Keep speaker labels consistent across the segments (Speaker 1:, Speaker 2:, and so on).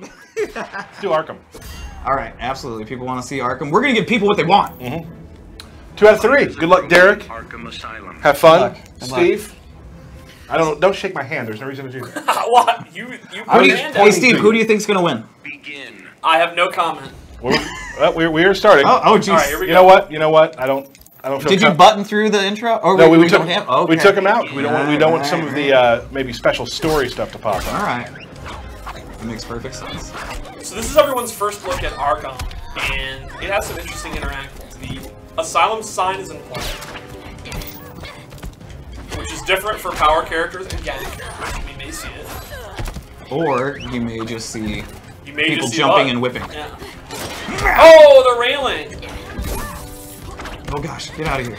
Speaker 1: Let's do Arkham.
Speaker 2: All right, absolutely. People want to see Arkham. We're gonna give people what they want.
Speaker 1: 2 out of 3. Good luck, Derek.
Speaker 3: Arkham Asylum.
Speaker 1: Have fun,
Speaker 2: Good luck.
Speaker 1: Steve. I don't shake my hand. There's no reason to do that.
Speaker 4: What? You
Speaker 1: I mean,
Speaker 4: put your hand
Speaker 2: Hey,
Speaker 4: down.
Speaker 2: Steve, who do you think's gonna win?
Speaker 3: Begin.
Speaker 4: I have no comment.
Speaker 1: We are starting.
Speaker 2: Oh, jeez.
Speaker 4: All right, here we
Speaker 1: You
Speaker 4: go.
Speaker 1: know what? You know what? I don't feel.
Speaker 2: Did you button through the intro? Or
Speaker 1: No, we
Speaker 2: don't
Speaker 1: took
Speaker 2: have? Okay.
Speaker 1: we took him out. We don't want some of
Speaker 2: Right.
Speaker 1: the maybe special story stuff to pop up.
Speaker 2: All right. That makes perfect sense.
Speaker 4: So this is everyone's first look at Arkham, and it has some interesting interactions. The Asylum sign is in play, which is different for power characters and gadget characters. We may see it.
Speaker 2: Or you may just see
Speaker 4: You may
Speaker 2: people
Speaker 4: just see
Speaker 2: jumping
Speaker 4: Bud.
Speaker 2: and whipping.
Speaker 4: Yeah. Oh, the railing!
Speaker 2: Oh gosh, get out of here.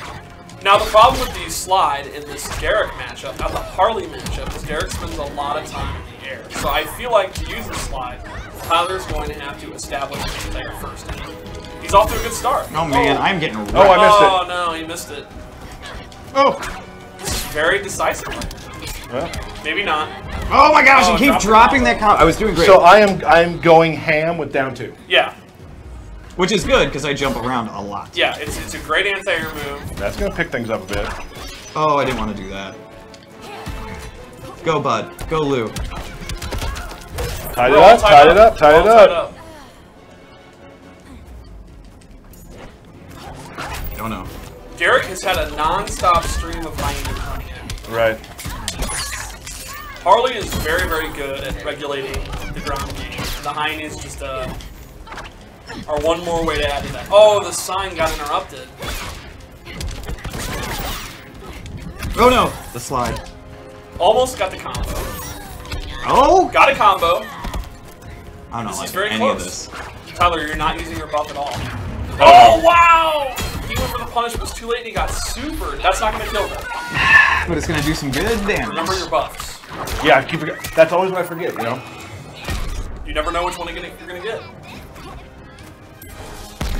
Speaker 4: Now the problem with the slide in this Derek matchup, not the Harley matchup, is Derek spends a lot of time in the air. So I feel like to use the slide, Tyler's going to have to establish the player first. He's off to a good start.
Speaker 2: Oh man, I'm getting wrecked.
Speaker 1: Oh, I missed it.
Speaker 4: Oh no, he missed it.
Speaker 2: Oh.
Speaker 4: This is very decisive.
Speaker 1: Well,
Speaker 4: Maybe not.
Speaker 2: Oh my gosh,
Speaker 4: Oh,
Speaker 2: you keep
Speaker 4: drop the
Speaker 2: dropping
Speaker 4: combo.
Speaker 2: that combo. I was doing great.
Speaker 1: so I'm going ham with down 2.
Speaker 4: Yeah.
Speaker 2: Which is good, because I jump around a lot.
Speaker 4: Yeah, it's a great anti-air move.
Speaker 1: That's gonna pick things up a bit.
Speaker 2: Oh, I didn't want to do that. Go, Bud. Go, Lou.
Speaker 1: Tied it
Speaker 4: We're all
Speaker 1: up. Tied it up. Tied
Speaker 4: We're all
Speaker 1: it up.
Speaker 2: Don't know.
Speaker 4: Derek has had a non-stop stream of hyenas coming in.
Speaker 1: Right.
Speaker 4: Harley is very, very good at regulating the ground game. The hyenas just are one more way to add to that. Oh, the sign got interrupted.
Speaker 2: Oh no! The slide.
Speaker 4: Almost got the combo.
Speaker 2: Oh!
Speaker 4: Got a combo.
Speaker 2: I'm not
Speaker 4: This is
Speaker 2: liking
Speaker 4: very
Speaker 2: any
Speaker 4: close.
Speaker 2: of this.
Speaker 4: Tyler, you're not using your buff at all. Oh, wow! He went for the punish, but it was too late and he got super. That's not going to kill them.
Speaker 2: But it's gonna do some good damage.
Speaker 4: Remember your buffs.
Speaker 1: Yeah, I keep forgetting. That's always what I forget. You know.
Speaker 4: You never know which one you're going to get.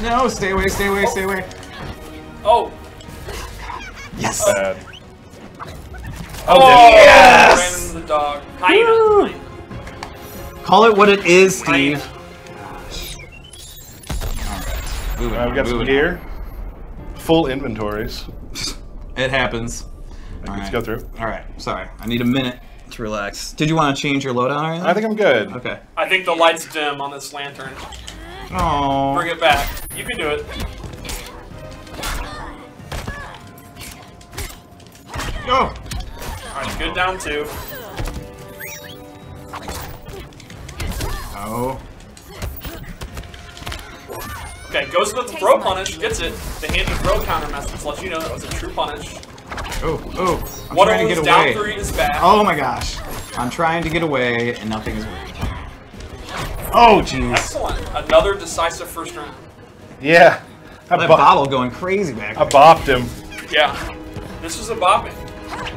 Speaker 2: No, stay away, stay away, stay away.
Speaker 4: Oh.
Speaker 2: Yes!
Speaker 1: Bad.
Speaker 4: Oh,
Speaker 2: yes!
Speaker 4: ran into the dog. Hyena.
Speaker 2: Call it what it is, Steve.
Speaker 4: Hyena.
Speaker 2: Alright.
Speaker 1: We've got some gear. Full inventories.
Speaker 2: It happens.
Speaker 1: Let's go through.
Speaker 2: Alright, sorry. I need a minute to relax. Did you want to change your loadout or anything?
Speaker 1: I think I'm good.
Speaker 2: Okay.
Speaker 4: I think the light's dim on this lantern.
Speaker 2: Oh.
Speaker 4: Bring it back. You can do it.
Speaker 2: Go!
Speaker 4: Alright, good down 2.
Speaker 2: Oh.
Speaker 4: Okay, goes to the throw punish, gets it. The handy throw counter message lets you know that was a true punish.
Speaker 2: Oh, oh. I'm
Speaker 4: One
Speaker 2: trying
Speaker 4: of
Speaker 2: to
Speaker 4: those
Speaker 2: get
Speaker 4: down
Speaker 2: away.
Speaker 4: 3 is back.
Speaker 2: Oh my gosh. I'm trying to get away and nothing is working. Oh, jeez.
Speaker 4: Excellent. Another decisive first round.
Speaker 1: Yeah.
Speaker 2: That bottle going crazy back
Speaker 1: I
Speaker 2: there.
Speaker 1: bopped him.
Speaker 4: Yeah. This was a bopping.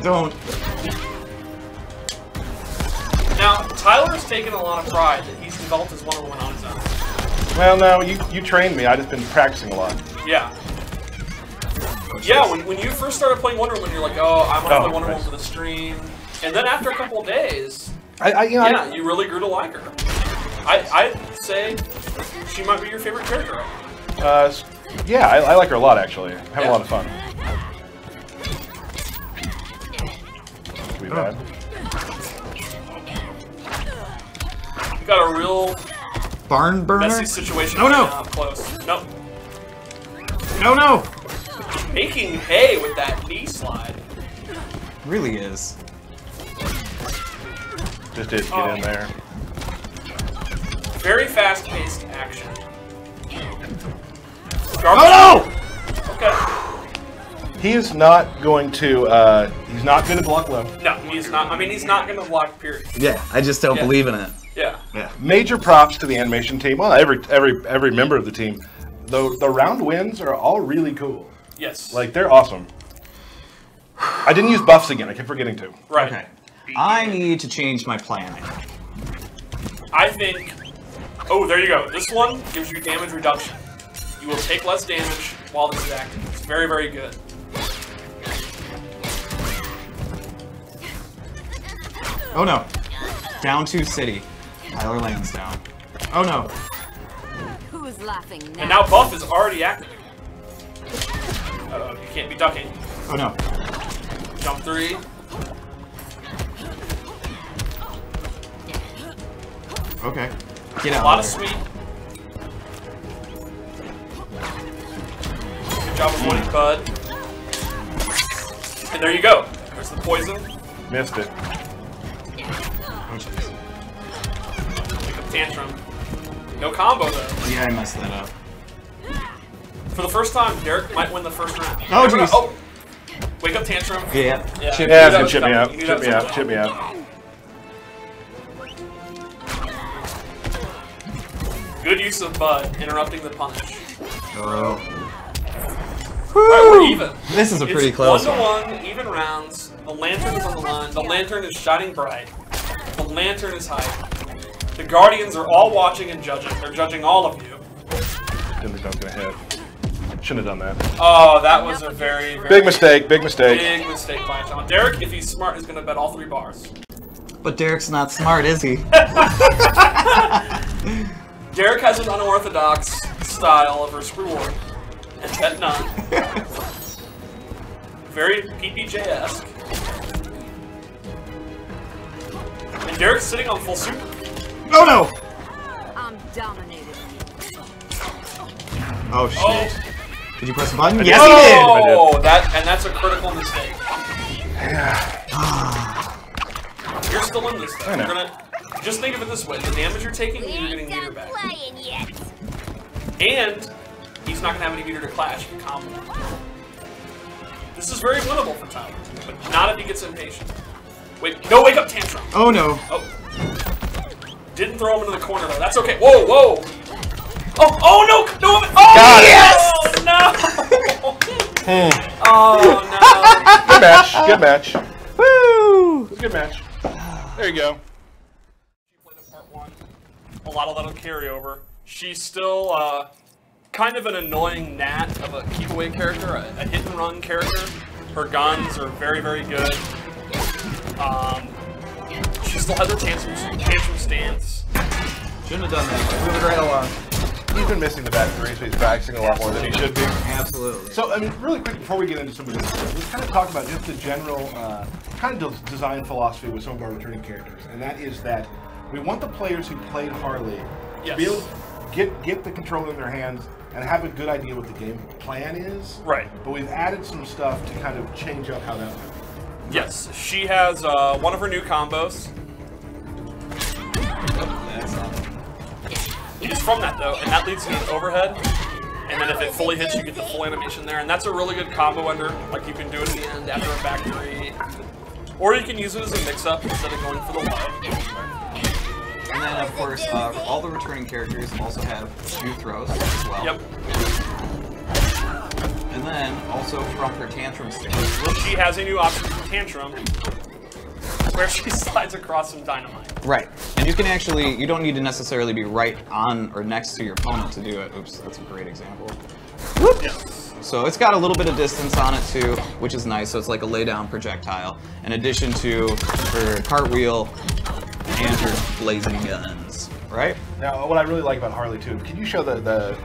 Speaker 2: Don't.
Speaker 4: Now, Tyler's taken a lot of pride that he's developed his one-on-one on his own.
Speaker 1: Well, no, you trained me. I just been practicing a lot.
Speaker 4: Yeah. Yeah, when you first started playing Wonder Woman, you're like, oh, I'm gonna play Wonder Woman
Speaker 1: nice.
Speaker 4: for the stream. And then after a couple of days,
Speaker 1: You
Speaker 4: you really grew to like her. I'd say she might be your favorite character.
Speaker 1: Yeah, I like her a lot actually. Have a lot of fun. We bad.
Speaker 4: You got a real
Speaker 2: Barn burner?
Speaker 4: messy situation.
Speaker 2: Oh, no.
Speaker 4: Up close. Nope.
Speaker 2: No, no!
Speaker 4: Making hay with that knee slide.
Speaker 2: Really is.
Speaker 1: Just did get in there.
Speaker 4: Very fast-paced action.
Speaker 2: Oh
Speaker 4: Okay.
Speaker 1: He is not going to. He's not going to block low.
Speaker 4: No, he's not. I mean, he's not going to block. Period.
Speaker 2: no! Yeah, I just don't
Speaker 4: Yeah.
Speaker 2: believe in it.
Speaker 4: Yeah.
Speaker 2: Yeah.
Speaker 1: Major props to the animation team. Well, every member of the team. The round wins are all really cool.
Speaker 4: Yes.
Speaker 1: Like they're awesome. I didn't use buffs again. I kept forgetting to.
Speaker 4: Right.
Speaker 2: Okay. I need to change my plan.
Speaker 4: I think. Oh, there you go. This one gives you damage reduction. You will take less damage while this is active. It's very, very good.
Speaker 2: Oh no. Down to city. Tyler Lansdowne. Oh no.
Speaker 3: Who's laughing now?
Speaker 4: And now buff is already active. You can't be ducking.
Speaker 2: Oh no.
Speaker 4: Jump 3.
Speaker 2: Okay. Get out.
Speaker 4: A lot
Speaker 2: of
Speaker 4: of
Speaker 2: there.
Speaker 4: sweet. Good job avoiding Bud. And there you go. There's the poison.
Speaker 1: Missed it.
Speaker 2: Oh, jeez.
Speaker 4: Pick up Tantrum. No combo though.
Speaker 2: Yeah, I messed that up.
Speaker 4: For the first time, Derek might win the first round.
Speaker 2: Oh, jeez.
Speaker 4: Oh! Wake up Tantrum.
Speaker 2: Yeah.
Speaker 4: Yeah,
Speaker 2: Chip-
Speaker 1: Yeah,
Speaker 4: you
Speaker 1: it's
Speaker 4: knew
Speaker 1: gonna
Speaker 4: that
Speaker 1: chip me out.
Speaker 4: was coming. You knew
Speaker 1: Chip
Speaker 4: that
Speaker 1: me
Speaker 4: was
Speaker 1: out. Chip me out.
Speaker 4: Good use of Bud, interrupting the punish.
Speaker 2: Oh.
Speaker 4: Alright, we're even.
Speaker 2: This is a pretty
Speaker 4: It's
Speaker 2: close
Speaker 4: 1-1, even rounds. The lantern is on the line. The lantern is shining bright. The lantern is high. The Guardians are all watching and judging. They're judging all of you.
Speaker 1: Didn't think I was gonna hit. Shouldn't have done that.
Speaker 4: Oh, that was a very, very
Speaker 1: Big mistake. Big mistake.
Speaker 4: big mistake by John. Derek, if he's smart, is going to bet all 3 bars.
Speaker 2: But Derek's not smart, is he?
Speaker 4: Derek has an unorthodox style of risk reward and bet none. Very PPJ-esque. And Derek's sitting on full super.
Speaker 2: Oh no!
Speaker 3: I'm dominated.
Speaker 2: Oh shit.
Speaker 4: Oh,
Speaker 2: Did you press the button?
Speaker 1: I
Speaker 2: Yes,
Speaker 1: did.
Speaker 2: he did!
Speaker 4: oh, that's a critical mistake. You're still in this though.
Speaker 1: I know.
Speaker 4: You're gonna just think of it this way: the damage you're taking, you're getting meter back,
Speaker 3: playing yet.
Speaker 4: and he's not gonna have any meter to clash if you combo. This is very winnable for Tyler, but not if he gets impatient. Wait, no, wake up Tantrum.
Speaker 2: Oh no.
Speaker 4: Oh, didn't throw him into the corner though. That's okay. Whoa, whoa. Oh no, no. Oh
Speaker 1: Got it.
Speaker 4: yes! No. Oh no.
Speaker 1: Good match. Good match.
Speaker 2: Woo!
Speaker 1: Good match. There you go.
Speaker 4: She played in part 1. A lot of that'll carry over. She's still kind of an annoying gnat of a keep away character, a hit and run character. Her guns are very, very good. She still has her tantrum stance.
Speaker 2: Shouldn't have done that. Moving right along.
Speaker 1: He's been missing the back 3, so he's practicing a lot more than he should be.
Speaker 2: Absolutely.
Speaker 1: So, I mean, really quick before we get into some of this stuff, let's kind of talk about just the general kind of design philosophy with some of our returning characters, and that is that we want the players who played Harley to be able to get the controller in their hands and have a good idea what the game plan is.
Speaker 4: Right.
Speaker 1: But we've added some stuff to kind of change up how that works.
Speaker 4: Yes, she has one of her new combos. It's from that though, and that leads to an overhead. And then if it fully hits, you get the full animation there, and that's a really good combo ender. Like you can do it at the end after a back 3, or you can use it as a mix-up instead of going for the low.
Speaker 2: And then, of course, all the returning characters also have 2 throws as well.
Speaker 4: Yep.
Speaker 2: And then, also from her tantrum stance.
Speaker 4: She has a new option for Tantrum, where she slides across some dynamite.
Speaker 2: Right. And you can actually, you don't need to necessarily be right on or next to your opponent to do it. Oops, that's a great example. Whoop.
Speaker 4: Yes.
Speaker 2: So it's got a little bit of distance on it too, which is nice. So it's like a lay down projectile, in addition to her cartwheel and her blazing guns. Right?
Speaker 1: Now, what I really like about Harley too, can you show the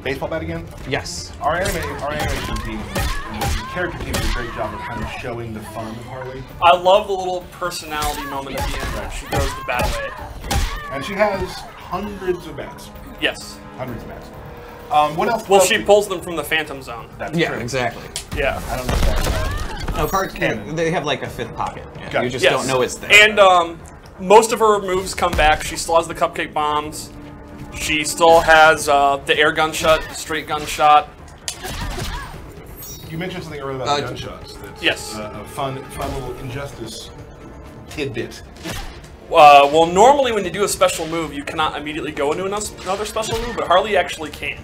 Speaker 1: baseball bat again?
Speaker 2: Yes.
Speaker 1: Our animation team, the character team did a great job of kind of showing the fun of Harley.
Speaker 4: I love the little personality moment at the end where she throws the bat away.
Speaker 1: And she has hundreds of bats.
Speaker 4: Yes.
Speaker 1: Hundreds of bats. What else?
Speaker 4: Well, she pulls them from the Phantom Zone.
Speaker 1: That's
Speaker 2: Yeah,
Speaker 1: true.
Speaker 2: exactly.
Speaker 4: Yeah.
Speaker 1: I don't know if that's
Speaker 2: No, cards
Speaker 1: Cannon.
Speaker 2: they have like a 5th pocket. Yeah,
Speaker 1: Gotcha.
Speaker 2: you just
Speaker 4: Yes.
Speaker 2: don't know it's there.
Speaker 4: And most of her moves come back. She still has the cupcake bombs. She still has the air gunshot, the straight gunshot.
Speaker 1: You mentioned something earlier about the gunshots. That's
Speaker 4: yes.
Speaker 1: A fun little Injustice tidbit.
Speaker 4: Well, normally when you do a special move, you cannot immediately go into another special move, but Harley actually can.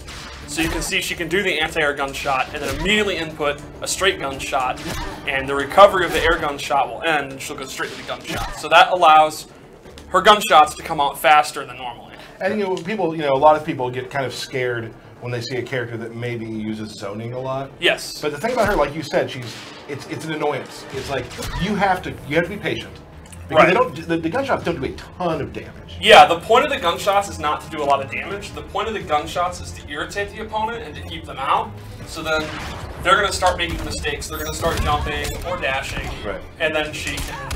Speaker 4: So you can see she can do the anti-air gunshot and then immediately input a straight gunshot, and the recovery of the air gunshot will end, and she'll go straight to the gunshot. So that allows her gunshots to come out faster than normally.
Speaker 1: And a lot of people get kind of scared when they see a character that maybe uses zoning a lot.
Speaker 4: Yes.
Speaker 1: But the thing about her, like you said, it's an annoyance. It's like you have to be patient. Because
Speaker 4: Right.
Speaker 1: they don't. The gunshots don't do a ton of damage.
Speaker 4: Yeah, the point of the gunshots is not to do a lot of damage. The point of the gunshots is to irritate the opponent and to keep them out. So then they're going to start making mistakes. They're going to start jumping or dashing.
Speaker 1: Right.
Speaker 4: And then she can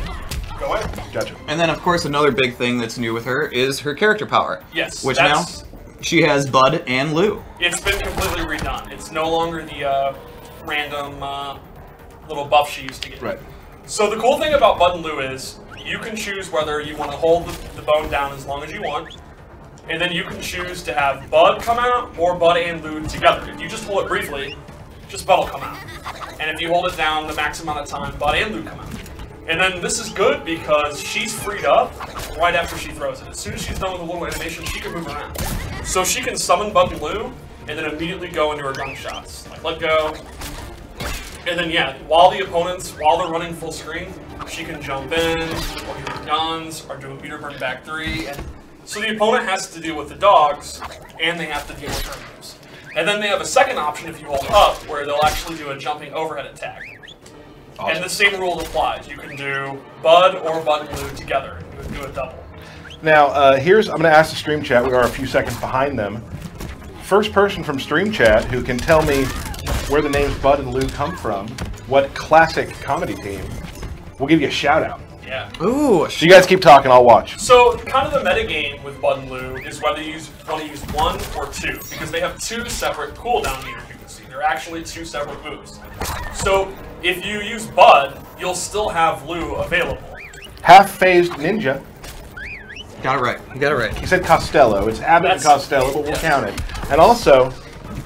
Speaker 4: go in.
Speaker 1: Gotcha.
Speaker 2: And then, of course, another big thing that's new with her is her character power.
Speaker 4: Yes.
Speaker 2: Which now she has Bud and Lou.
Speaker 4: It's been completely redone. It's no longer the random little buff she used to get.
Speaker 1: Right.
Speaker 4: So the cool thing about Bud and Lou is you can choose whether you want to hold the bone down as long as you want, and then you can choose to have Bud come out or Bud and Lou together. If you just hold it briefly, just Bud will come out. And if you hold it down the max amount of time, Bud and Lou come out. And then this is good because she's freed up right after she throws it. As soon as she's done with the little animation, she can move around. So she can summon Bud and Lou and then immediately go into her gunshots. Like, let go. And then, yeah, while they're running full screen, she can jump in, or use her guns, or do a meter burn back 3. And so the opponent has to deal with the dogs, and they have to deal with her moves. And then they have a second option if you hold up, where they'll actually do a jumping overhead attack. Awesome. And the same rule applies. You can do Bud or Bud and Lou together. You can do a double.
Speaker 1: Now, I'm going to ask the stream chat. We are a few seconds behind them. First person from stream chat who can tell me where the names Bud and Lou come from, what classic comedy team, we'll give you a shout out.
Speaker 4: Yeah.
Speaker 2: Ooh.
Speaker 1: So you guys keep talking, I'll watch.
Speaker 4: So kind of the metagame with Bud and Lou is whether you want to use 1 or 2, because they have 2 separate cooldown meters you can see. They're actually 2 separate moves. So if you use Bud, you'll still have Lou available.
Speaker 1: Half-phased ninja.
Speaker 2: Got it right. You got it right.
Speaker 1: He said Costello. It's Abbott and Costello, but we'll count it. And also,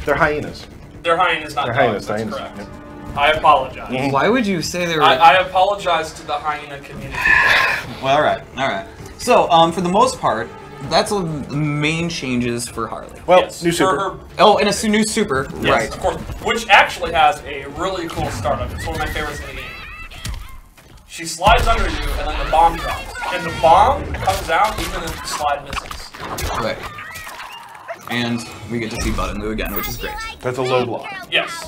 Speaker 1: they're hyenas.
Speaker 4: They're hyenas, not dogs. That's correct. Yep. I apologize.
Speaker 2: Why would you say they were...
Speaker 4: I apologize to the hyena community.
Speaker 2: Well, all right. So, for the most part, that's the main changes for Harley.
Speaker 1: Well,
Speaker 4: yes,
Speaker 1: new super.
Speaker 2: And a new super,
Speaker 4: yes,
Speaker 2: right.
Speaker 4: Of course, which actually has a really cool startup. It's one of my favorites in the game. She slides under you, and then the bomb drops. And the bomb comes out even if the slide misses.
Speaker 2: Right. And we get to see Bud and Lou again, which is great.
Speaker 1: That's a low block.
Speaker 4: Yes.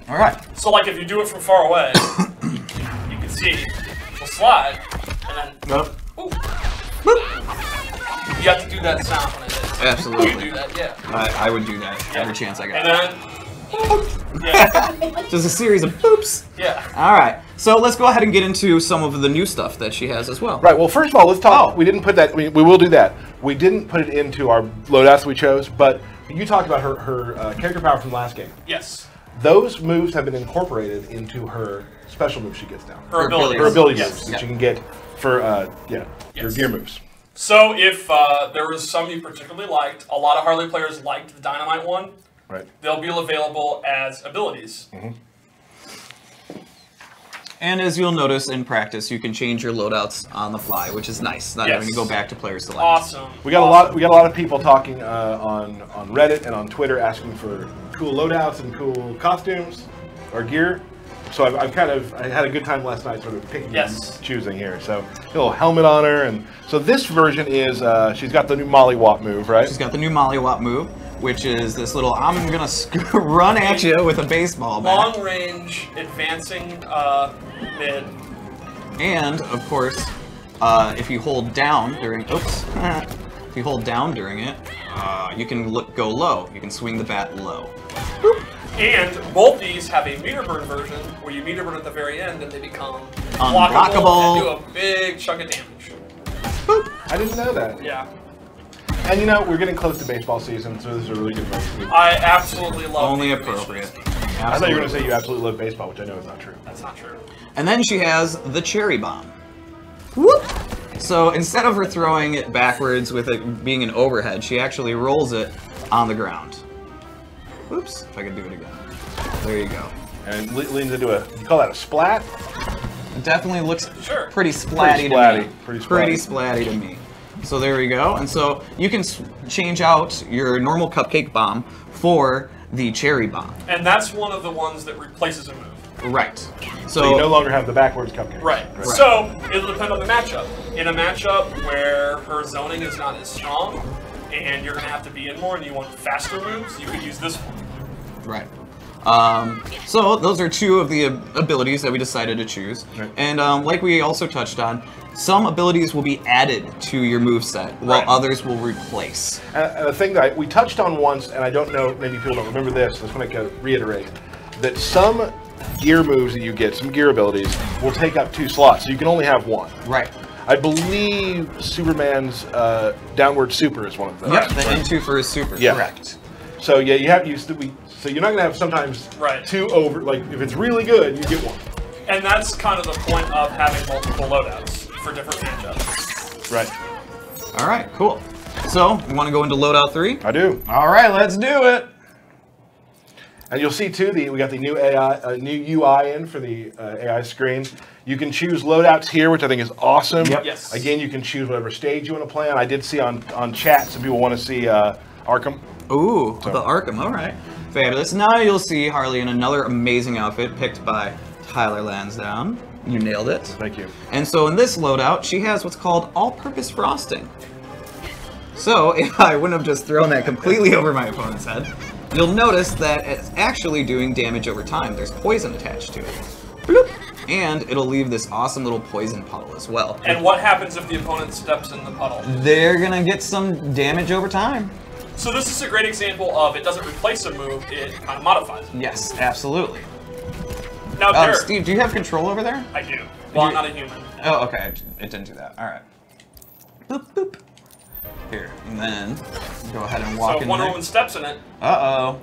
Speaker 2: All right.
Speaker 4: So, like, if you do it from far away, you can see she'll slide, and then
Speaker 1: Nope.
Speaker 4: Ooh. You have to do that sound when it hits.
Speaker 2: Absolutely.
Speaker 4: You do that, yeah.
Speaker 2: I would do that every chance I got.
Speaker 4: And then, yeah.
Speaker 2: Just a series of boops.
Speaker 4: Yeah.
Speaker 2: All right. So let's go ahead and get into some of the new stuff that she has as well.
Speaker 1: Right, well, first of all, let's talk. We didn't put that, we will do that. We didn't put it into our loadouts we chose, but you talked about her character power from the last game.
Speaker 4: Yes.
Speaker 1: Those moves have been incorporated into her special moves she gets down.
Speaker 4: Her abilities.
Speaker 1: Her ability
Speaker 4: Yes.
Speaker 1: moves that you can get for, her gear moves.
Speaker 4: So if there was some you particularly liked, a lot of Harley players liked the Dynamite one.
Speaker 1: Right.
Speaker 4: They'll be available as abilities.
Speaker 1: Mm-hmm.
Speaker 2: And as you'll notice in practice, you can change your loadouts on the fly, which is nice. Not having to go back to player select.
Speaker 4: Awesome.
Speaker 1: We got a lot of people talking on Reddit and on Twitter asking for cool loadouts and cool costumes or gear. So I had a good time last night sort of picking and choosing here. So a little helmet on her, and so this version is she's got the new Mollywop move, right?
Speaker 2: She's got the new Mollywop move, which is this little I'm gonna run at you with a baseball bat.
Speaker 4: Long range, advancing mid.
Speaker 2: And of course, if you hold down during if you hold down during it, you can go low. You can swing the bat low. Boop.
Speaker 4: And both these have a meter burn version where you meter burn at the very end and they become
Speaker 2: unblockable
Speaker 4: and do a big chunk of damage.
Speaker 2: Boop.
Speaker 1: I didn't know that.
Speaker 4: Yeah.
Speaker 1: And you know, we're getting close to baseball season, so this is a really good version.
Speaker 4: I absolutely love
Speaker 2: Only appropriate.
Speaker 1: I thought you were going to say you absolutely love baseball, which I know is not true.
Speaker 4: That's not true.
Speaker 2: And then she has the cherry bomb. Whoop! So instead of her throwing it backwards with it being an overhead, she actually rolls it on the ground. Oops, if I could do it again. There you go.
Speaker 1: And it leans into you call that a splat?
Speaker 2: It definitely looks pretty splatty to me. Pretty splatty to me. So there we go. And so you can change out your normal cupcake bomb for the cherry bomb.
Speaker 4: And that's one of the ones that replaces a move.
Speaker 2: Right.
Speaker 1: So you no longer have the backwards cupcake.
Speaker 4: Right. So it'll depend on the matchup. In a matchup where her zoning is not as strong, and you're going to have to be in more and you want faster moves, you could use this one.
Speaker 2: Right. So those are two of the abilities that we decided to choose.
Speaker 1: Right.
Speaker 2: And like we also touched on, some abilities will be added to your moveset, while
Speaker 4: Right.
Speaker 2: others will replace.
Speaker 1: And the thing that we touched on once, and I don't know, maybe people don't remember this, so I just want to reiterate, that some gear moves that you get, some gear abilities, will take up 2 slots, so you can only have one.
Speaker 2: Right.
Speaker 1: I believe Superman's downward super is one of those.
Speaker 2: Yep, the N2 for his super,
Speaker 1: Yeah.
Speaker 2: correct.
Speaker 1: So yeah, you have so you're not gonna have sometimes
Speaker 4: Right.
Speaker 1: 2 over. Like if it's really good, you get 1.
Speaker 4: And that's kind of the point of having multiple loadouts for different matchups.
Speaker 1: Right.
Speaker 2: All right, cool. So, you want to go into loadout 3?
Speaker 1: I do.
Speaker 2: All right, let's do it.
Speaker 1: And you'll see too, we got the new AI, new UI in for the AI screen. You can choose loadouts here, which I think is awesome.
Speaker 2: Yep.
Speaker 4: Yes.
Speaker 1: Again, you can choose whatever stage you want to play on. I did see on chat some people want to see Arkham.
Speaker 2: Ooh,
Speaker 1: So-
Speaker 2: the Arkham, all right. Fabulous. Now you'll see Harley in another amazing outfit picked by Tyler Lansdowne. You nailed it.
Speaker 1: Thank you.
Speaker 2: And so in this loadout, she has what's called all-purpose frosting. So if I wouldn't have just thrown that completely over my opponent's head, you'll notice that it's actually doing damage over time. There's poison attached to it. Bloop. And it'll leave this awesome little poison puddle as well.
Speaker 4: And what happens if the opponent steps in the puddle?
Speaker 2: They're gonna get some damage over time.
Speaker 4: So this is a great example of it doesn't replace a move, it kind of modifies it.
Speaker 2: Yes, absolutely.
Speaker 4: Now, Derek,
Speaker 2: Steve, do you have control over there?
Speaker 4: I do. Well, I'm not a human.
Speaker 2: Oh, okay. It didn't do that. All right. Boop, boop. Here, and then go ahead and walk
Speaker 4: So if
Speaker 2: in
Speaker 4: Wonder
Speaker 2: there.
Speaker 4: Woman steps in it,
Speaker 2: Uh-oh.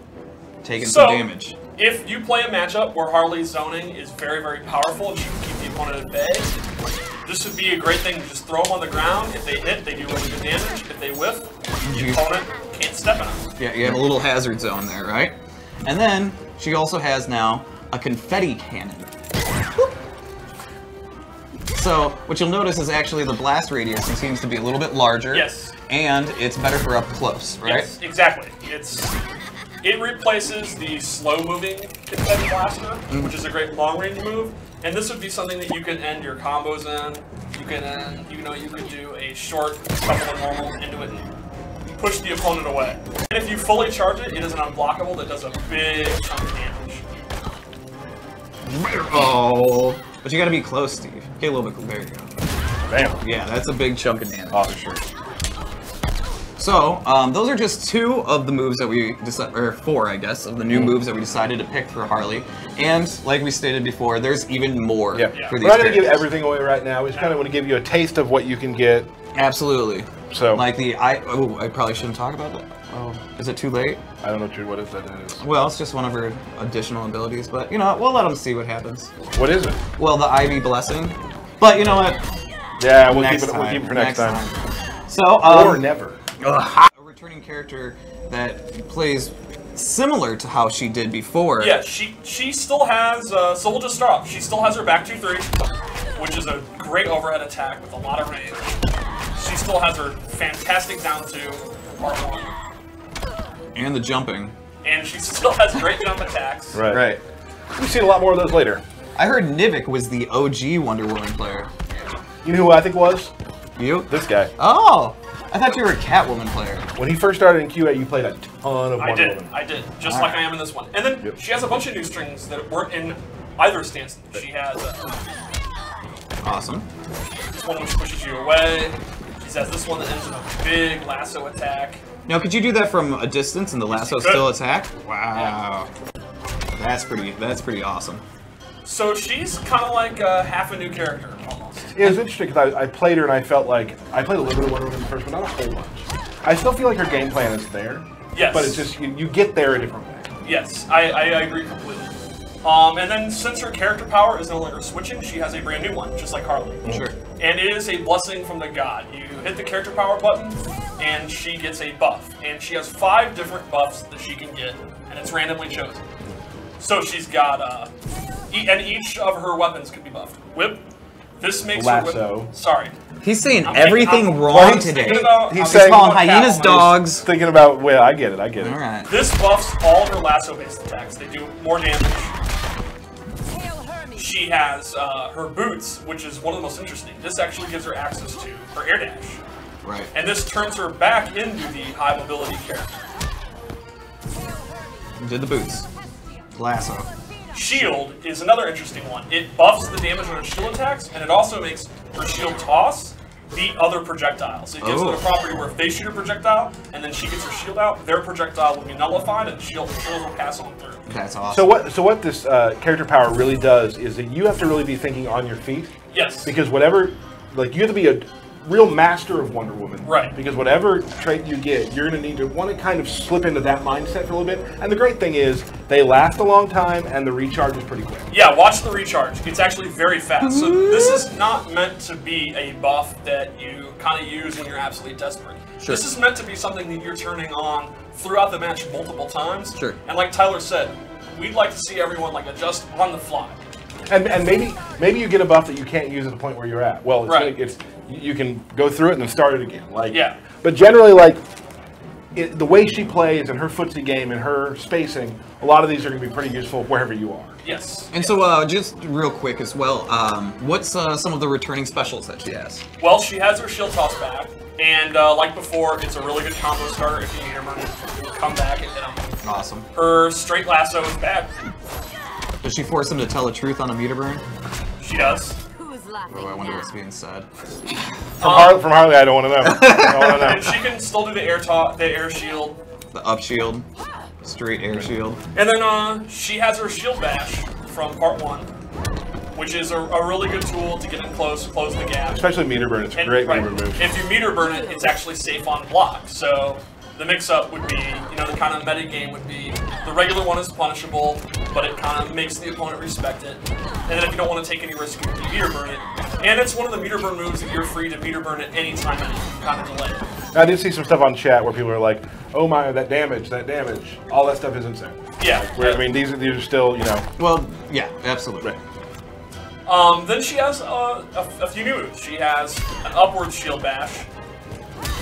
Speaker 2: Taking
Speaker 4: so
Speaker 2: some damage.
Speaker 4: if you play a matchup where Harley's zoning is very, very powerful and she can keep the opponent at bay, this would be a great thing to just throw them on the ground. If they hit, they do really good damage. If they whiff, the opponent can't step in them.
Speaker 2: Yeah, you have a little hazard zone there, right? And then she also has now a confetti cannon. Whoop. So what you'll notice is actually the blast radius seems to be a little bit larger.
Speaker 4: Yes.
Speaker 2: And it's better for up close, right?
Speaker 4: Yes, exactly. It replaces the slow-moving confetti blaster, which is a great long-range move, and this would be something that you can end your combos in. You can end, you could do a short couple of normals into it and push the opponent away. And if you fully charge it, it is an unblockable that does a big chunk of damage.
Speaker 2: Oh. But you gotta be close, Steve. Okay, a little bit. There you go.
Speaker 1: Bam.
Speaker 2: Yeah, that's a big chunk of damage.
Speaker 1: Awesome.
Speaker 2: For sure. So, those are just 2 of the moves that we decided, or 4, I guess, of the new moves that we decided to pick for Harley. And, like we stated before, there's even more
Speaker 1: Yeah.
Speaker 2: for these
Speaker 1: We're not going to give
Speaker 2: characters.
Speaker 1: everything away right now. We just kind of want to give you a taste of what you can get.
Speaker 2: Absolutely.
Speaker 1: So
Speaker 2: Like I probably shouldn't talk about that. Oh, is it too late?
Speaker 1: I don't know what is that is.
Speaker 2: Well, it's just one of her additional abilities, but you know what? We'll let them see what happens.
Speaker 1: What is it?
Speaker 2: Well, the Ivy Blessing. But you know what?
Speaker 1: Yeah, we'll
Speaker 2: Next
Speaker 1: keep it. We'll keep it for next time.
Speaker 2: So,
Speaker 1: Or never.
Speaker 2: a returning character that plays similar to how she did before.
Speaker 4: Yeah, she still has, so we'll just start off. She still has her back 2-3, which is a great overhead attack with a lot of range. She still has her fantastic down 2, part 1.
Speaker 2: And the jumping.
Speaker 4: And she still has great jump attacks.
Speaker 1: Right.
Speaker 2: Right.
Speaker 1: We've seen a lot more of those later.
Speaker 2: I heard Nivik was the OG Wonder Woman player.
Speaker 1: You know who I think was?
Speaker 2: You?
Speaker 1: This guy.
Speaker 2: Oh! I thought you were a Catwoman player.
Speaker 1: When he first started in QA, you played a ton of
Speaker 4: I
Speaker 1: Wonder
Speaker 4: did,
Speaker 1: Woman.
Speaker 4: I did, just like I am in this one. And then
Speaker 1: Yep.
Speaker 4: she has a bunch of new strings that weren't in either stance. She has
Speaker 2: Awesome.
Speaker 4: this one which pushes you away. She has this one that ends in a big lasso attack.
Speaker 2: Now, could you do that from a distance and the lasso
Speaker 4: you could.
Speaker 2: still attack? Wow. That's pretty awesome.
Speaker 4: So she's kind of like half a new character, almost.
Speaker 1: Yeah, it was interesting because I played her and I felt like I played a little bit of Wonder Woman first, but not a whole bunch. I still feel like her game plan is there.
Speaker 4: Yes.
Speaker 1: But it's just you get there a different way.
Speaker 4: Yes, I agree completely. And then since her character power is no longer switching, she has a brand new one, just like Harley.
Speaker 2: Sure.
Speaker 4: And it is a blessing from the god. You hit the character power button, and she gets a buff. And she has 5 different buffs that she can get, and it's randomly chosen. So she's got, and each of her weapons can be buffed. Whip. This makes her
Speaker 1: Lasso.
Speaker 4: whip. Sorry.
Speaker 2: He's saying
Speaker 4: I'm
Speaker 2: everything
Speaker 4: thinking-
Speaker 2: wrong
Speaker 4: he's
Speaker 2: today.
Speaker 4: thinking about-
Speaker 1: He's
Speaker 4: I'm
Speaker 1: saying-
Speaker 2: calling
Speaker 4: thinking about
Speaker 2: hyenas
Speaker 4: Catwoman.
Speaker 2: dogs.
Speaker 1: Thinking about, well, I get it.
Speaker 2: All right.
Speaker 4: This buffs all of her lasso-based attacks. They do more damage. She has her boots, which is one of the most interesting. This actually gives her access to her air dash.
Speaker 2: Right.
Speaker 4: And this turns her back into the high mobility character.
Speaker 2: Did the boots. Lasso.
Speaker 4: Shield is another interesting one. It buffs the damage on her shield attacks, and it also makes her shield toss beat other projectiles. It gives it a property where if they shoot a projectile, and then she gets her shield out, their projectile will be nullified, and shields will pass on through.
Speaker 2: That's awesome.
Speaker 1: So what this character power really does is that you have to really be thinking on your feet.
Speaker 4: Yes.
Speaker 1: Because whatever, like, you have to be a real master of Wonder Woman.
Speaker 4: Right.
Speaker 1: Because whatever trait you get, you're going to need to want to kind of slip into that mindset for a little bit. And the great thing is, they last a long time, and the recharge is pretty quick.
Speaker 4: Yeah, watch the recharge. It's actually very fast. So this is not meant to be a buff that you kind of use when you're absolutely desperate. Sure. This is meant to be something that you're turning on throughout the match multiple times.
Speaker 2: Sure.
Speaker 4: And like Tyler said, we'd like to see everyone like adjust on the fly.
Speaker 1: And maybe you get a buff that you can't use at the point where you're at. Well, you can go through it and then start it again. Like,
Speaker 4: yeah.
Speaker 1: But generally, like, the way she plays and her footsie game and her spacing, a lot of these are going to be pretty useful wherever you are.
Speaker 4: Yes.
Speaker 2: And so, just real quick as well, what's some of the returning specials that she has?
Speaker 4: Well, she has her shield toss back, and like before, it's a really good combo starter if you need her to come back and hit them.
Speaker 2: Awesome.
Speaker 4: Her straight lasso is back.
Speaker 2: Does she force him to tell the truth on a meter burn?
Speaker 4: She does.
Speaker 3: Who's laughing
Speaker 2: Oh, I wonder
Speaker 3: now?
Speaker 2: what's being said.
Speaker 1: From Harley, I don't want to know. I don't want to know.
Speaker 4: And she can still do the air shield.
Speaker 2: The up shield. Straight air shield.
Speaker 4: And then she has her shield bash from part 1, which is a really good tool to get in close the gap.
Speaker 1: Especially meter burn, it's a great meter move.
Speaker 4: If you meter burn it, it's actually safe on block. So the mix-up would be, the kind of meta game would be, the regular one is punishable, but it kind of makes the opponent respect it. And then if you don't want to take any risk, you meter burn it. And it's one of the meter burn moves that you're free to meter burn at any time and kind of delay.
Speaker 1: I did see some stuff on chat where people are like, oh my, that damage. All that stuff is insane.
Speaker 4: Yeah.
Speaker 1: I mean, these are still,
Speaker 2: Well, yeah, absolutely.
Speaker 1: Right.
Speaker 4: Then she has a few new moves. She has an upward shield bash,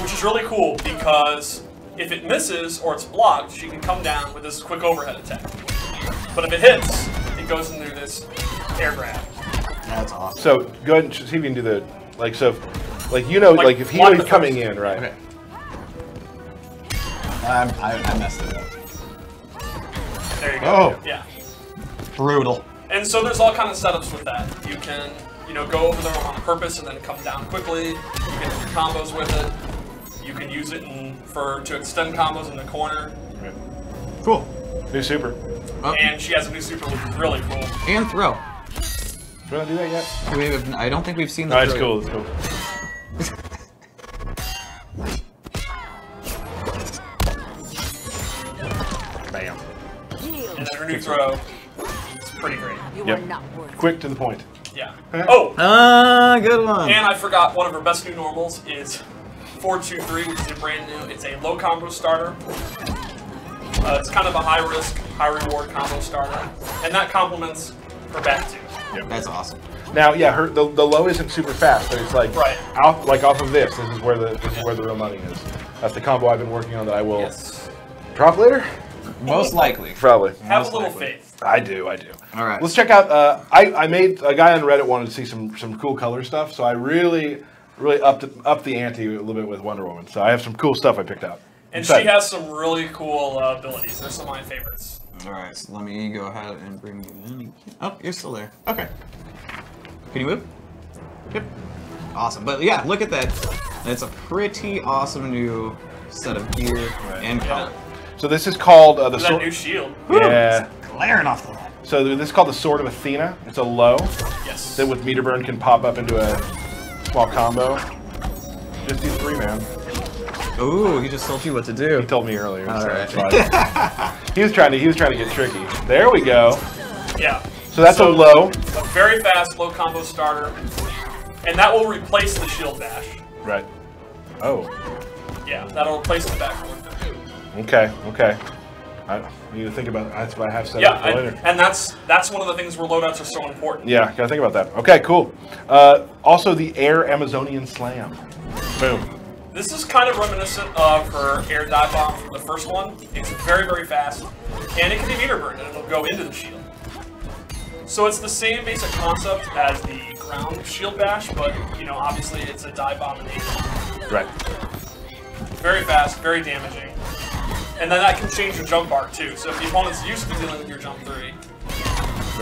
Speaker 4: which is really cool because if it misses or it's blocked, she can come down with this quick overhead attack. But if it hits, it goes into this air grab.
Speaker 2: That's awesome.
Speaker 1: So go ahead and see if you can do the, like, so, if he was coming in, right?
Speaker 2: Okay. I messed it up.
Speaker 4: There you go.
Speaker 1: Oh.
Speaker 4: Yeah.
Speaker 2: Brutal.
Speaker 4: And so there's all kind of setups with that. You can, go over there on purpose and then come down quickly. You can do combos with it. You can use it to extend combos in the corner.
Speaker 1: Right.
Speaker 2: Cool.
Speaker 1: New super.
Speaker 2: Oh.
Speaker 4: And she has a new super, which is really cool.
Speaker 2: And throw.
Speaker 1: Do you want to do that yet?
Speaker 2: I don't think we've seen the
Speaker 1: No, it's
Speaker 2: throw.
Speaker 1: cool. It's cool. Bam.
Speaker 4: And then her new throw is pretty great.
Speaker 3: You
Speaker 1: Yep.
Speaker 3: are not worth it.
Speaker 1: Quick to the point.
Speaker 4: Yeah. Oh,
Speaker 2: Good one.
Speaker 4: and I forgot one of her best new normals is 4-2-3, which is a brand new. It's a low combo starter. It's kind of a high risk, high reward combo starter, and that complements her back two.
Speaker 1: Yep.
Speaker 2: That's awesome.
Speaker 1: Now, yeah, the low isn't super fast, but it's like off of this. This is where the real money is. That's the combo I've been working on that I will drop later.
Speaker 2: Most likely.
Speaker 1: Probably.
Speaker 4: Have a little faith.
Speaker 1: I do.
Speaker 2: All right.
Speaker 1: Let's check out. I made a guy on Reddit wanted to see some cool color stuff, so I really upped the ante a little bit with Wonder Woman. So I have some cool stuff I picked out.
Speaker 4: And she has some really cool abilities. They're some of my favorites.
Speaker 2: All right, so let me go ahead and bring you in. Oh, you're still there. Okay. Can you move? Yep. Awesome. But yeah, look at that. It's a pretty awesome new set of gear and color.
Speaker 1: So this is called the
Speaker 4: That new shield.
Speaker 1: Yeah.
Speaker 2: Glaring off the line.
Speaker 1: So this is called the Sword of Athena. It's a low
Speaker 4: Yes.
Speaker 1: that with meter burn can pop up into a small combo. Just these three, man.
Speaker 2: Ooh, he just told you what to do.
Speaker 1: He told me earlier.
Speaker 2: All
Speaker 1: so
Speaker 2: right.
Speaker 1: it's fine. he was trying to get tricky. There we go.
Speaker 4: Yeah.
Speaker 1: So that's a low.
Speaker 4: A very fast low combo starter, and that will replace the shield dash.
Speaker 1: Right. Oh.
Speaker 4: Yeah, that'll replace the backward.
Speaker 1: Okay. I need to think about that's what I have set
Speaker 4: Yeah,
Speaker 1: up for later.
Speaker 4: and that's one of the things where loadouts are so important.
Speaker 1: Yeah, gotta think about that. Okay, cool. Also the Air Amazonian Slam. Boom.
Speaker 4: This is kind of reminiscent of her air dive bomb from the first one. It's very, very fast, and it can be meter burned, and it'll go into the shield. So it's the same basic concept as the ground shield bash, but obviously it's a dive bomb and air.
Speaker 1: Right.
Speaker 4: Very fast, very damaging. And then that can change your jump bar too. So if the opponent's used to dealing with your jump 3.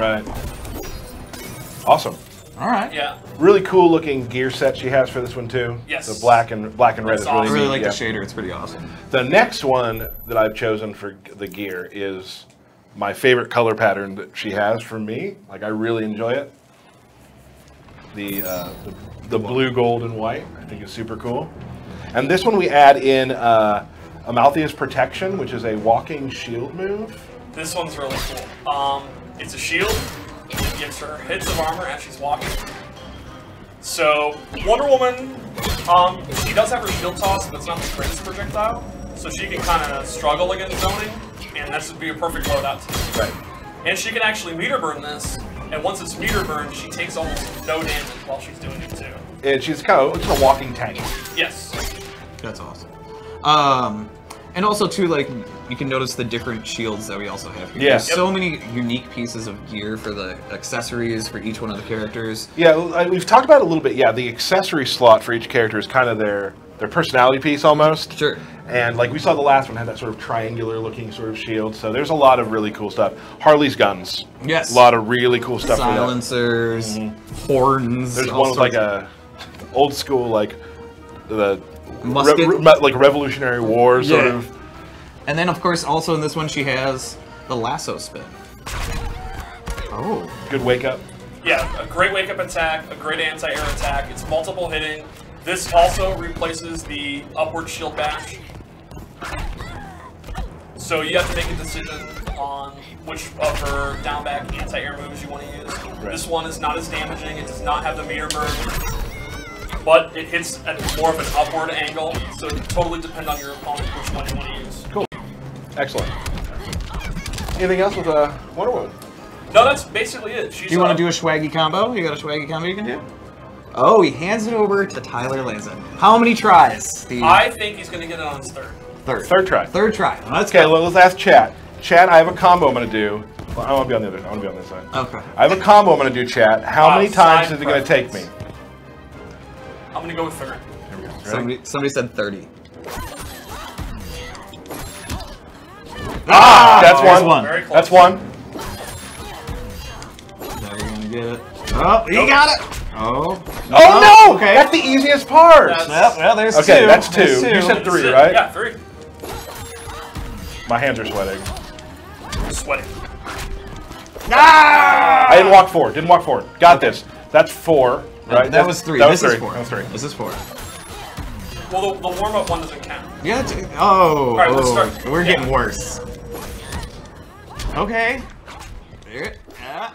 Speaker 1: Right. Awesome.
Speaker 2: All right.
Speaker 4: Yeah.
Speaker 1: Really cool looking gear set she has for this one too.
Speaker 4: Yes.
Speaker 1: The black and red
Speaker 4: That's
Speaker 1: is
Speaker 2: I
Speaker 1: really
Speaker 2: really
Speaker 1: neat.
Speaker 2: like
Speaker 1: Yeah.
Speaker 2: the shader. It's pretty awesome.
Speaker 1: The next one that I've chosen for the gear is my favorite color pattern that she has for me. Like, I really enjoy it. The blue, gold, and white I think is super cool. And this one we add in Amalthea's Protection, which is a walking shield move.
Speaker 4: This one's really cool. It's a shield. It gives her hits of armor as she's walking. So Wonder Woman, she does have her shield toss, but it's not the greatest projectile. So she can kind of struggle against zoning, and this would be a perfect loadout too.
Speaker 1: Right.
Speaker 4: And she can actually meter burn this, and once it's meter burned, she takes almost no damage while she's doing it too.
Speaker 1: And she's kind of just a walking tank.
Speaker 4: Yes.
Speaker 2: That's awesome. And also too, like, you can notice the different shields that we also have here.
Speaker 1: Yeah.
Speaker 2: There's so many unique pieces of gear for the accessories for each one of the characters.
Speaker 1: Yeah, we've talked about it a little bit. Yeah, the accessory slot for each character is kind of their personality piece almost.
Speaker 2: Sure.
Speaker 1: And like we saw, the last one had that sort of triangular looking sort of shield. So there's a lot of really cool stuff. Harley's guns.
Speaker 2: Yes.
Speaker 1: A lot of really cool stuff.
Speaker 2: Silencers, horns.
Speaker 1: There's
Speaker 2: all
Speaker 1: one with like
Speaker 2: sorts
Speaker 1: a old school like the
Speaker 2: Musket.
Speaker 1: like Revolutionary War sort
Speaker 2: Yeah.
Speaker 1: of.
Speaker 2: And then, of course, also in this one, she has the lasso spin. Oh.
Speaker 1: Good wake up.
Speaker 4: Yeah, a great wake-up attack, a great anti-air attack. It's multiple hitting. This also replaces the upward shield bash. So you have to make a decision on which of her down back anti-air moves you want to use.
Speaker 1: Right.
Speaker 4: This one is not as damaging. It does not have the meter burn, but it hits at more of an upward angle. So it totally depends on your opponent which one you want to use.
Speaker 1: Cool. Excellent. Anything else with Wonder Woman?
Speaker 4: No, that's basically it. She's
Speaker 2: Do you want to do a swaggy combo? You got a swaggy combo you can do? Oh, he hands it over to Tyler Lanza. How many tries, Steve?
Speaker 4: I think he's going to get it on his third.
Speaker 1: Third try.
Speaker 2: Third try. Let's
Speaker 1: Okay,
Speaker 2: go.
Speaker 1: well, let's ask Chat. Chat, I have a combo I'm gonna do. Well, I want to be on the other. I want to be on this side.
Speaker 2: Okay.
Speaker 1: I have a combo I'm gonna do. Chat. How many times is it gonna take me?
Speaker 4: I'm going to go with third.
Speaker 1: Here we go. Ready?
Speaker 2: Somebody said 30.
Speaker 1: That's
Speaker 2: there's
Speaker 1: one.
Speaker 2: one.
Speaker 4: Very close.
Speaker 1: That's one.
Speaker 2: Now you're gonna get it. Oh, he got it. Oh.
Speaker 1: Oh no!
Speaker 2: Okay.
Speaker 1: That's the easiest part.
Speaker 4: That's-
Speaker 2: Well, there's
Speaker 1: Okay,
Speaker 2: two.
Speaker 1: that's two.
Speaker 2: There's
Speaker 1: You said
Speaker 4: That's
Speaker 1: 3,
Speaker 4: it.
Speaker 1: right?
Speaker 4: Yeah, 3.
Speaker 1: My hands are sweating.
Speaker 4: Sweating.
Speaker 2: Ah!
Speaker 1: I didn't walk forward. Didn't walk forward. Got this. That's 4, right?
Speaker 2: That was 3.
Speaker 1: That was
Speaker 2: This
Speaker 1: 3.
Speaker 2: is 4.
Speaker 1: That was 3.
Speaker 2: This is 4.
Speaker 4: Well, the warm-up one doesn't count.
Speaker 2: Yeah. Oh.
Speaker 4: right, let's
Speaker 2: oh,
Speaker 4: start.
Speaker 2: We're
Speaker 4: Yeah.
Speaker 2: getting worse. Okay. There. Yeah.